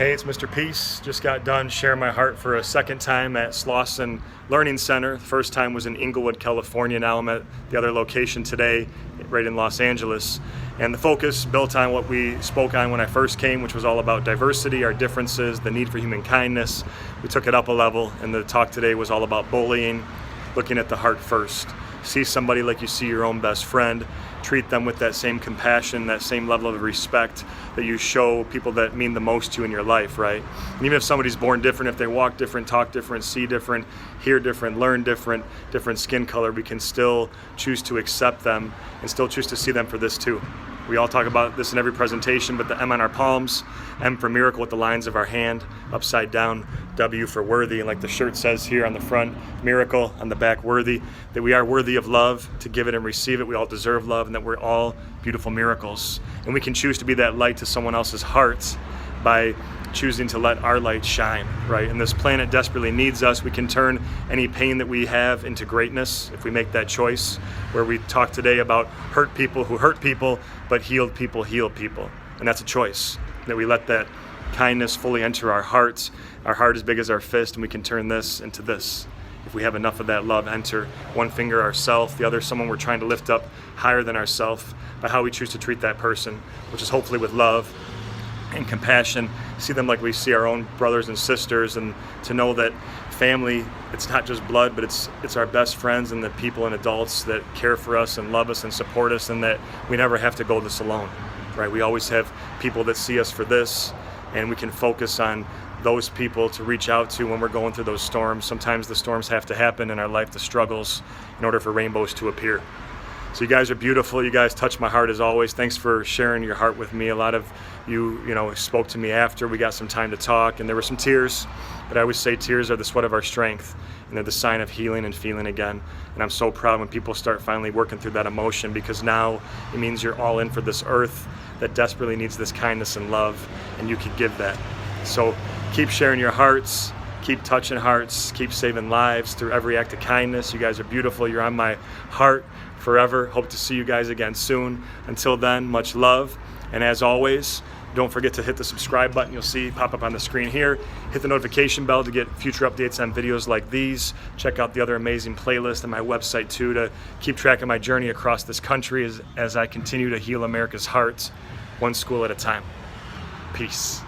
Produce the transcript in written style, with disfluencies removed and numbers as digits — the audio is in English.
Hey, it's Mr. Peace. Just got done sharing my heart for a second time at Slauson Learning Center. The first time was in Inglewood, California. Now I'm at the other location today, right in Los Angeles. And the focus built on what we spoke on when I first came, which was all about diversity, our differences, the need for human kindness. We took it up a level, and the talk today was all about bullying, looking at the heart first. See somebody like you see your own best friend. Treat them with that same compassion, that same level of respect that you show people that mean the most to you in your life, right? And even if somebody's born different, if they walk different, talk different, see different, hear different, learn different skin color, we can still choose to accept them and still choose to see them for this too. We all talk about this in every presentation, but the M on our palms, M for miracle with the lines of our hand, upside down, W for worthy, and like the shirt says here on the front, miracle, on the back, worthy, that we are worthy of love, to give it and receive it. We all deserve love, and that we're all beautiful miracles. And we can choose to be that light to someone else's heart by choosing to let our light shine, right? And this planet desperately needs us. We can turn any pain that we have into greatness if we make that choice, where we talk today about hurt people who hurt people, but healed people heal people. And that's a choice, that we let that kindness fully enter our hearts. Our heart is big as our fist, and we can turn this into this. If we have enough of that love enter, one finger ourself, the other someone we're trying to lift up higher than ourself, by how we choose to treat that person, which is hopefully with love and compassion, see them like we see our own brothers and sisters, and to know that family, it's not just blood, but it's our best friends and the people and adults that care for us and love us and support us, and that we never have to go this alone, right? We always have people that see us for this, and we can focus on those people to reach out to when we're going through those storms. Sometimes the storms have to happen in our life, the struggles, in order for rainbows to appear. So you guys are beautiful. You guys touch my heart as always. Thanks for sharing your heart with me. A lot of you spoke to me after. We got some time to talk, and there were some tears. But I always say tears are the sweat of our strength, and they're the sign of healing and feeling again. And I'm so proud when people start finally working through that emotion, because now it means you're all in for this earth that desperately needs this kindness and love, and you can give that. So keep sharing your hearts. Keep touching hearts, keep saving lives through every act of kindness. You guys are beautiful. You're on my heart forever. Hope to see you guys again soon. Until then, much love. And as always, don't forget to hit the subscribe button you'll see pop up on the screen here. Hit the notification bell to get future updates on videos like these. Check out the other amazing playlist on my website too, to keep track of my journey across this country as I continue to heal America's hearts, one school at a time. Peace.